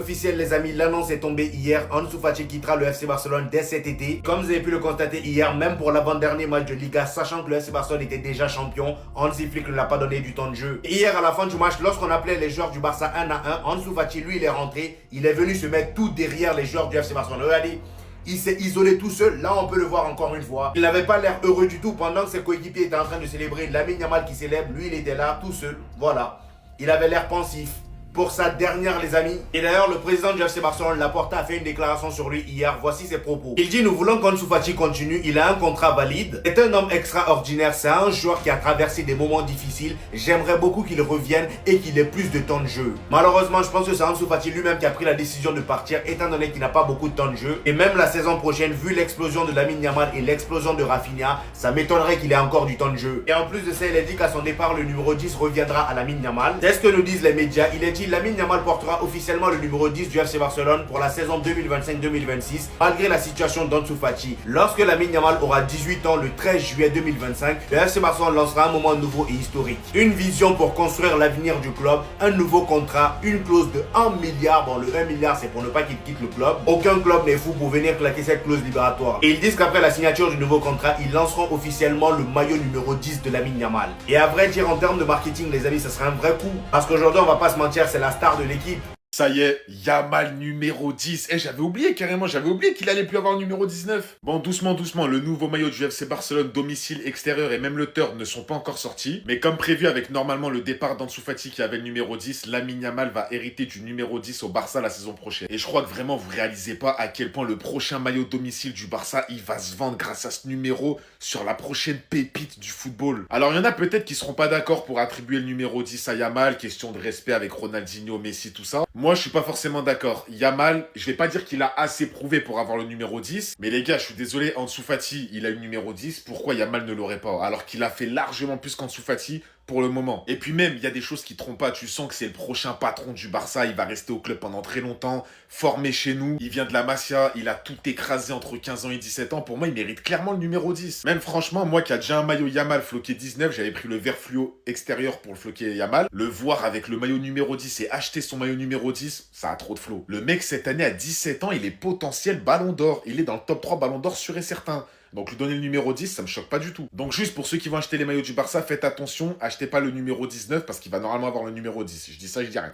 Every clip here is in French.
officiel les amis, l'annonce est tombée hier. Ansu Fati quittera le FC Barcelone dès cet été. Comme vous avez pu le constater hier, même pour l'avant-dernier match de Liga, sachant que le FC Barcelone était déjà champion, Hansi Flick ne l'a pas donné du temps de jeu. Et hier à la fin du match, lorsqu'on appelait les joueurs du Barça 1 à 1, Ansu Fati lui il est rentré, il est venu se mettre tout derrière les joueurs du FC Barcelone. Regardez, il s'est isolé tout seul, là on peut le voir encore une fois. Il n'avait pas l'air heureux du tout pendant que ses coéquipiers étaient en train de célébrer. Lamine Yamal qui célèbre, lui il était là tout seul, voilà. Il avait l'air pensif pour sa dernière les amis. Et d'ailleurs le président du FC Barcelone, Laporta, a fait une déclaration sur lui hier. Voici ses propos. Il dit: nous voulons qu'Ansu Fati continue, il a un contrat valide. C'est un homme extraordinaire, c'est un joueur qui a traversé des moments difficiles. J'aimerais beaucoup qu'il revienne et qu'il ait plus de temps de jeu. Malheureusement je pense que c'est Ansu Fati lui-même qui a pris la décision de partir, étant donné qu'il n'a pas beaucoup de temps de jeu. Et même la saison prochaine, vu l'explosion de Lamine Yamal et l'explosion de Rafinha, ça m'étonnerait qu'il ait encore du temps de jeu. Et en plus de ça, il a dit qu'à son départ, le numéro 10 reviendra à Lamine Yamal. C'est ce que nous disent les médias. Il a dit: Lamine Yamal portera officiellement le numéro 10 du FC Barcelone pour la saison 2025-2026, malgré la situation d'Ansu Fati. Lorsque Lamine Yamal aura 18 ans le 13 juillet 2025, le FC Barcelone lancera un moment nouveau et historique. Une vision pour construire l'avenir du club, un nouveau contrat, une clause de 1 milliard. Bon, le 1 milliard, c'est pour ne pas qu'il quitte le club. Aucun club n'est fou pour venir claquer cette clause libératoire. Et ils disent qu'après la signature du nouveau contrat, ils lanceront officiellement le maillot numéro 10 de Lamine Yamal. Et à vrai dire, en termes de marketing, les amis, ça sera un vrai coup. Parce qu'aujourd'hui, on va pas se mentir, c'est la star de l'équipe. Ça y est, Yamal numéro 10. J'avais oublié carrément, j'avais oublié qu'il allait plus avoir le numéro 19. Bon, doucement, doucement, le nouveau maillot du FC Barcelone, domicile, extérieur et même le turf ne sont pas encore sortis. Mais comme prévu avec normalement le départ d'Ansu Fati qui avait le numéro 10, Lamine Yamal va hériter du numéro 10 au Barça la saison prochaine. Et je crois que vraiment vous réalisez pas à quel point le prochain maillot domicile du Barça, il va se vendre grâce à ce numéro sur la prochaine pépite du football. Alors il y en a peut-être qui seront pas d'accord pour attribuer le numéro 10 à Yamal, question de respect avec Ronaldinho, Messi, tout ça. Moi, je suis pas forcément d'accord. Yamal, je vais pas dire qu'il a assez prouvé pour avoir le numéro 10, mais les gars, je suis désolé, Ansu Fati, il a eu le numéro 10, pourquoi Yamal ne l'aurait pas? Alors qu'il a fait largement plus qu'Ansu Fati pour le moment. Et puis même, il y a des choses qui trompent pas. Tu sens que c'est le prochain patron du Barça. Il va rester au club pendant très longtemps. Formé chez nous. Il vient de la Masia. Il a tout écrasé entre 15 ans et 17 ans. Pour moi, il mérite clairement le numéro 10. Même franchement, moi qui a déjà un maillot Yamal floqué 19, j'avais pris le vert fluo extérieur pour le floquer Yamal. Le voir avec le maillot numéro 10 et acheter son maillot numéro 10, ça a trop de flow. Le mec, cette année, à 17 ans, il est potentiel ballon d'or. Il est dans le top 3 ballon d'or sûr et certain. Donc lui donner le numéro 10, ça me choque pas du tout. Donc juste pour ceux qui vont acheter les maillots du Barça, faites attention, achetez pas le numéro 19 parce qu'il va normalement avoir le numéro 10. Je dis ça, je dis rien.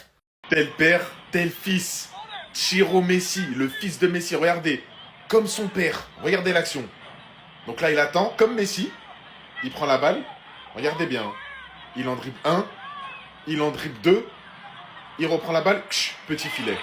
Tel père, tel fils. Chiro Messi, le fils de Messi, regardez. Comme son père. Regardez l'action. Donc là, il attend, comme Messi. Il prend la balle. Regardez bien. Il en dribble 1. Il en dribble 2. Il reprend la balle. Petit filet.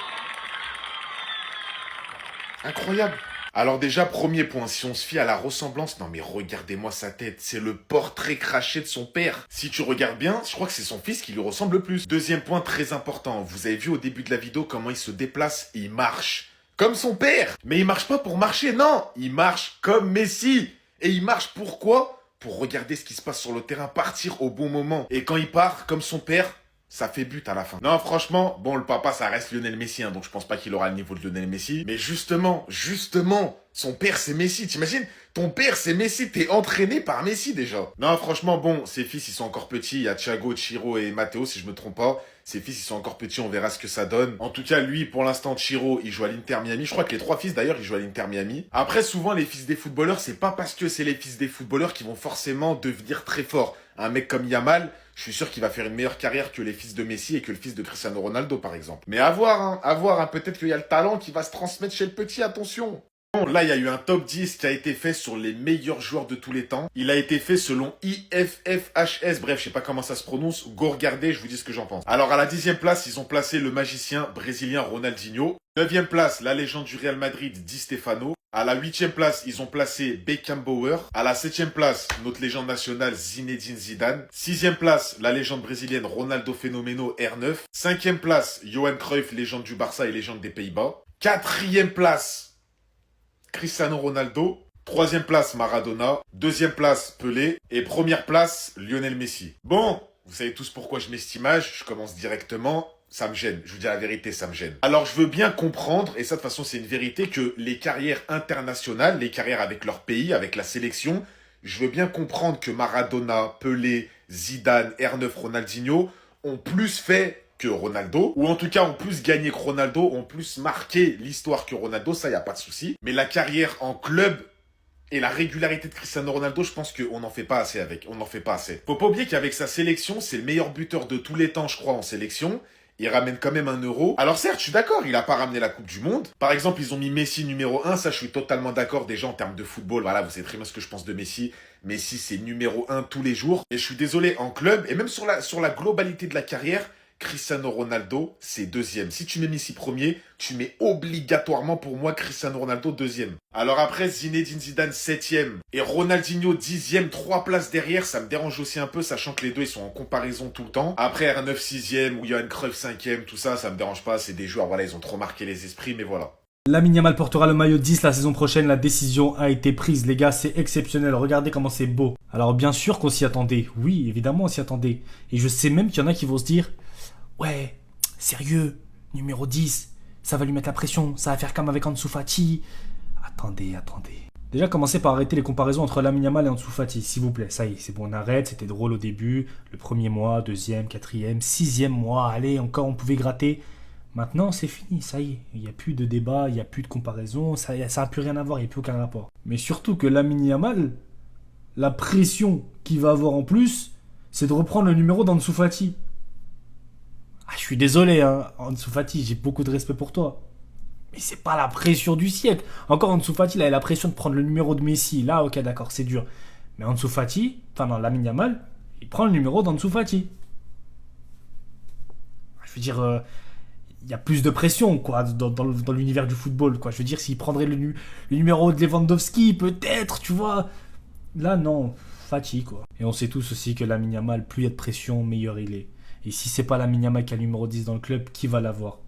Incroyable. Alors déjà, premier point, si on se fie à la ressemblance, non mais regardez-moi sa tête, c'est le portrait craché de son père. Si tu regardes bien, je crois que c'est son fils qui lui ressemble le plus. Deuxième point très important, vous avez vu au début de la vidéo comment il se déplace, il marche. Comme son père. Mais il marche pas pour marcher, non, il marche comme Messi. Et il marche pourquoi? Pour regarder ce qui se passe sur le terrain, partir au bon moment. Et quand il part, comme son père, ça fait but à la fin. Non, franchement, bon, le papa, ça reste Lionel Messi, hein, donc je pense pas qu'il aura le niveau de Lionel Messi. Mais justement, son père, c'est Messi. T'imagines? Ton père, c'est Messi. T'es entraîné par Messi, déjà. Non, franchement, bon, ses fils, ils sont encore petits. Il y a Thiago, Chiro et Matteo, si je me trompe pas. Ses fils, ils sont encore petits, on verra ce que ça donne. En tout cas, lui, pour l'instant, Chiro, il joue à l'Inter Miami. Je crois que les 3 fils, d'ailleurs, ils jouent à l'Inter Miami. Après, souvent, les fils des footballeurs, c'est pas parce que c'est les fils des footballeurs qui vont forcément devenir très forts. Un mec comme Yamal, je suis sûr qu'il va faire une meilleure carrière que les fils de Messi et que le fils de Cristiano Ronaldo, par exemple. Mais à voir, hein. Peut-être qu'il y a le talent qui va se transmettre chez le petit, attention. Bon, là, il y a eu un top 10 qui a été fait sur les meilleurs joueurs de tous les temps. Il a été fait selon IFFHS. Bref, je sais pas comment ça se prononce. Go regarder, je vous dis ce que j'en pense. Alors, à la 10e place, ils ont placé le magicien brésilien Ronaldinho. 9e place, la légende du Real Madrid, Di Stefano. À la 8e place, ils ont placé Beckenbauer. À la 7e place, notre légende nationale Zinedine Zidane. 6e place, la légende brésilienne Ronaldo Fenomeno R9. 5e place, Johan Cruyff, légende du Barça et légende des Pays-Bas. 4e place, Cristiano Ronaldo. 3e place, Maradona. 2e place, Pelé. Et 1re place, Lionel Messi. Bon, vous savez tous pourquoi je mets cette image. Je commence directement. Ça me gêne, je vous dis la vérité, ça me gêne. Alors je veux bien comprendre, et ça de toute façon c'est une vérité, que les carrières internationales, les carrières avec leur pays, avec la sélection, je veux bien comprendre que Maradona, Pelé, Zidane, R9, Ronaldinho ont plus fait que Ronaldo, ou en tout cas ont plus gagné que Ronaldo, ont plus marqué l'histoire que Ronaldo, ça y a pas de souci. Mais la carrière en club et la régularité de Cristiano Ronaldo, je pense qu'on n'en fait pas assez avec. On n'en fait pas assez. Faut pas oublier qu'avec sa sélection, c'est le meilleur buteur de tous les temps, je crois, en sélection. Il ramène quand même un euro. Alors certes, je suis d'accord, il a pas ramené la Coupe du Monde. Par exemple, ils ont mis Messi numéro 1, ça je suis totalement d'accord. Déjà en termes de football, voilà, vous savez très bien ce que je pense de Messi. Messi, c'est numéro 1 tous les jours. Et je suis désolé, en club, et même sur la globalité de la carrière, Cristiano Ronaldo, c'est deuxième. Si tu mets Messi premier, tu mets obligatoirement pour moi Cristiano Ronaldo deuxième. Alors après, Zinedine Zidane septième et Ronaldinho dixième, 3 places derrière, ça me dérange aussi un peu, sachant que les deux, ils sont en comparaison tout le temps. Après, R9 sixième ou Johan Cruyff cinquième, tout ça, ça me dérange pas. C'est des joueurs, voilà, ils ont trop marqué les esprits, mais voilà. Lamine Yamal portera le maillot 10 la saison prochaine, la décision a été prise. Les gars, c'est exceptionnel, regardez comment c'est beau. Alors bien sûr qu'on s'y attendait, oui, évidemment on s'y attendait. Et je sais même qu'il y en a qui vont se dire... Ouais, sérieux, numéro 10, ça va lui mettre la pression, ça va faire comme avec Ansu Fati. Attendez. Déjà, commencez par arrêter les comparaisons entre Lamine Yamal et Ansu Fati, s'il vous plaît. Ça y est, c'est bon, on arrête, c'était drôle au début. Le premier mois, deuxième, quatrième, sixième mois, allez, encore on pouvait gratter. Maintenant, c'est fini, ça y est. Il n'y a plus de débat, il n'y a plus de comparaison, ça n'a plus rien à voir, il n'y a plus aucun rapport. Mais surtout que Lamine Yamal, la pression qu'il va avoir en plus, c'est de reprendre le numéro d'Ansu Fati. Ah, je suis désolé, hein, Ansu Fati, j'ai beaucoup de respect pour toi. Mais c'est pas la pression du siècle. Encore Ansu Fati, il a la pression de prendre le numéro de Messi. Là, ok, d'accord, c'est dur. Mais Ansu Fati, enfin non, Lamine Yamal, il prend le numéro d'Ansu Fati. Je veux dire, il y a plus de pression, quoi, dans l'univers du football, quoi. Je veux dire, s'il prendrait le numéro de Lewandowski, peut-être, tu vois. Là, non, Fati, quoi. Et on sait tous aussi que Lamine Yamal, plus il y a de pression, meilleur il est. Et si c'est pas Lamine Yamal qui a le numéro 10 dans le club, qui va l'avoir ?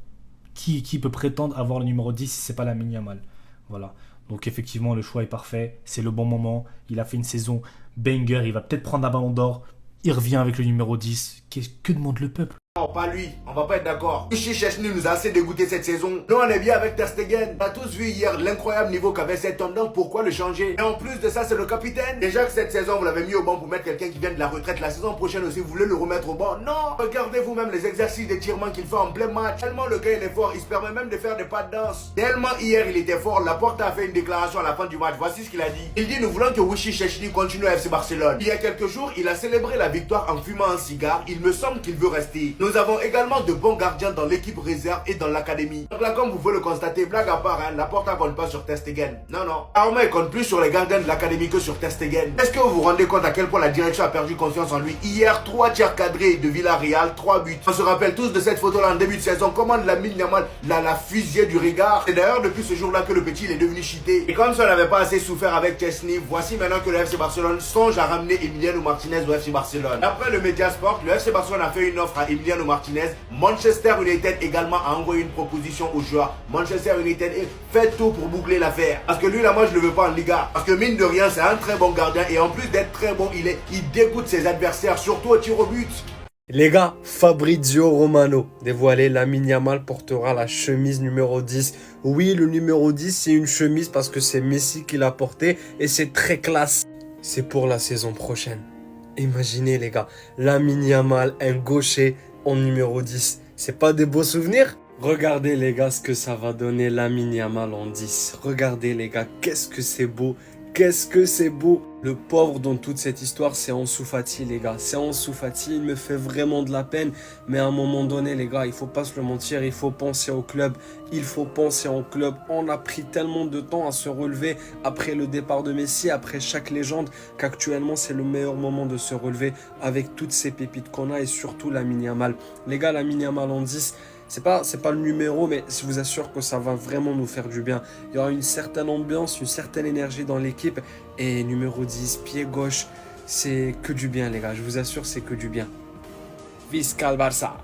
Qui peut prétendre avoir le numéro 10 si c'est pas Lamine Yamal ? Voilà. Donc effectivement, le choix est parfait. C'est le bon moment. Il a fait une saison banger. Il va peut-être prendre un ballon d'or. Il revient avec le numéro 10. Que demande le peuple ? Non, pas lui, on va pas être d'accord. Vichy Chechny nous a assez dégoûté cette saison. Nous on est bien avec Ter Stegen. On a tous vu hier l'incroyable niveau qu'avait cet homme, donc pourquoi le changer? Et en plus de ça, c'est le capitaine. Déjà que cette saison vous l'avez mis au banc pour mettre quelqu'un qui vient de la retraite. La saison prochaine aussi, vous voulez le remettre au banc? Non. Regardez vous-même les exercices d'étirement qu'il fait en plein match. Tellement le gars il est fort, il se permet même de faire des pas de danse. Tellement hier il était fort, Laporte a fait une déclaration à la fin du match. Voici ce qu'il a dit. Il dit: nous voulons que Vichy Chechny continue à FC Barcelone. Il y a quelques jours, il a célébré la victoire en fumant un cigare. Il me semble qu'il veut rester. Nous avons également de bons gardiens dans l'équipe réserve et dans l'académie. Donc là, comme vous pouvez le constater, blague à part, hein, Laporte ne compte pas sur Ter Stegen. Non. Arma, il compte plus sur les gardiens de l'académie que sur Ter Stegen. Est-ce que vous vous rendez compte à quel point la direction a perdu confiance en lui? Hier, 3 tirs cadrés de Villarreal, 3 buts. On se rappelle tous de cette photo-là en début de saison. Comment Lamine Yamal la fusillé du regard. C'est d'ailleurs depuis ce jour-là que le petit il est devenu cheaté. Et comme ça, on n'avait pas assez souffert avec Chesney, voici maintenant que le FC Barcelone songe à ramener Emiliano Martinez au FC Barcelone. Après le Mediasport, le FC Barcelone a fait une offre à Emiliano Martinez. Manchester United également a envoyé une proposition au joueur. Manchester United fait tout pour boucler l'affaire. Parce que lui là, moi je le veux pas en Liga. Parce que mine de rien, c'est un très bon gardien. Et en plus d'être très bon, il dégoûte ses adversaires, surtout au tir au but. Les gars, Fabrizio Romano dévoilé, Lamine Yamal portera la chemise numéro 10. Oui, le numéro 10, c'est une chemise parce que c'est Messi qui l'a porté et c'est très classe. C'est pour la saison prochaine. Imaginez les gars, Lamine Yamal, un gaucher en numéro 10. C'est pas des beaux souvenirs? Regardez les gars ce que ça va donner Lamine Yamal en 10. Regardez les gars, qu'est-ce que c'est beau. Qu'est-ce que c'est beau. Le pauvre dans toute cette histoire, c'est Ansu Fati, les gars. C'est Ansu Fati, il me fait vraiment de la peine. Mais à un moment donné, les gars, il faut pas se le mentir, il faut penser au club. Il faut penser au club. On a pris tellement de temps à se relever après le départ de Messi, après chaque légende, qu'actuellement, c'est le meilleur moment de se relever avec toutes ces pépites qu'on a et surtout Lamine Yamal. Les gars, Lamine Yamal en 10... C'est pas le numéro, mais je vous assure que ça va vraiment nous faire du bien. Il y aura une certaine ambiance, une certaine énergie dans l'équipe. Et numéro 10, pied gauche, c'est que du bien, les gars. Je vous assure, c'est que du bien. Visca le Barça.